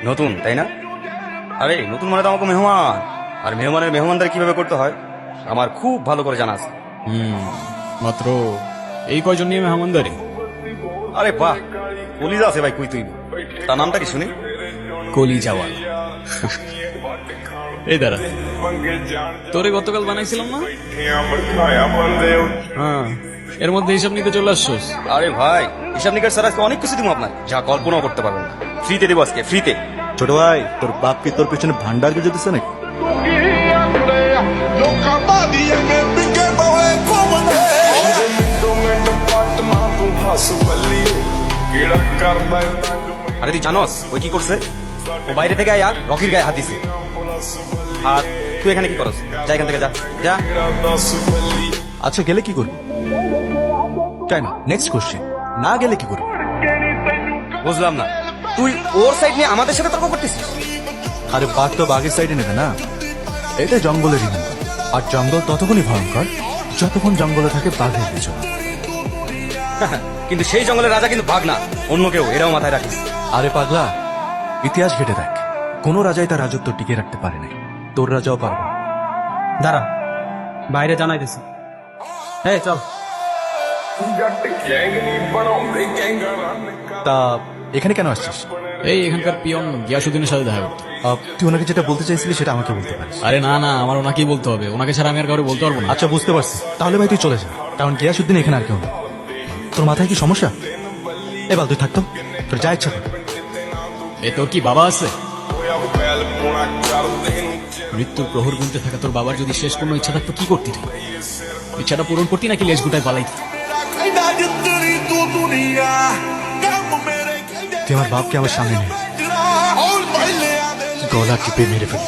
নতুন তাই না? আরে নতুন মানে তো আমাকে মেহমান, আর মেহমানের মেহমানদারি কিভাবে করতে হয় আমার খুব ভালো করে জানা আছে। মাত্র এই কয়জন নিয়ে মেহমানদারি? আরে বাহ, কলিজা আছে ভাই, কই তুই? তার নামটা কি শুনি? কলিজাওয়ালা। এই দাঁড়া, তোরে গতকাল বানাইছিলাম না? হ্যাঁ, এর মধ্যে হিসাব নিতে চলে আসছোস? আরে ভাই, হিসাব নিকাশ স্যার আজকে অনেক কিছু দিব আপনার, যা কল্পনাও করতে পারবেন না। ফ্রিতে দেবো আজকে, ফ্রিতে। ছোট ভাই, তোর বাপ কি তোর পেছনে ভান্ডার গুজে দিচ্ছে নাকি? আরে তুই জানোস ওই কি করছে? ও বাইরে থেকে আয়া রকির গায়ে হাত দিছে। আর তুই এখানে কি করস? যা এখান থেকে, যা যা। আচ্ছা, গেলে কি করবি? তাই না, নেক্সট কোশ্চেন, না গেলে কি করবি? বুঝলাম না, তুই ওর সাইড নিয়ে আমাদের সাথে তর্ক করতেছিস? আরে বাঘ তো বাঘের সাইডে নেবে না, এটা জঙ্গলেরই নিয়ম। আর জঙ্গল ততক্ষণই ভয়ঙ্কর যতক্ষণ জঙ্গলে থাকে বাঘের পেছনে। কিন্তু সেই জঙ্গলের রাজা কিন্তু বাঘ না, অন্য কেউ, এরাও মাথায় রাখিস। আরে পাগলা, ইতিহাস ঘেটে দেখ, কোন রাজাই তার রাজত্ব টিকে রাখতে পারে নাই, তোর রাজাও পারবে না। দাঁড়া, বাইরে জানাইতেছি। এই চল। তা এখানে কেন আসছিস? এই এখানকার পিয়ন গিয়াসুদ্দিনের সাথে দেখা করতে। তুই ওনাকে যেটা বলতে চাইছিলি সেটা আমাকে বলতে পারিস। আরে না না, আমার ওনাকেই বলতে হবে, ওনাকে ছাড়া আমি আর কাউকে বলতে পারবো না। আচ্ছা, বুঝতে পারছি, তাহলে ভাই তুই চলে যা, কারণ গিয়াসুদ্দিন এখানে আর কেউ নেই। তোর মাথায় কি সমস্যা? এবার তুই থাকতো, তোর যা ইচ্ছা কর। এ তোর কি বাবা আছে? মৃত্যুর প্রহর গুনতে থাকা তোর বাবার যদি শেষ কোনো ইচ্ছা থাকতো কি করতি তুই? ইচ্ছাটা পূরণ করতি নাকি লেজ গুটায় পালাইতি? তুই আমার বাপকে আমার সামনে নিয়ে গলা টিপে মেরে ফেল।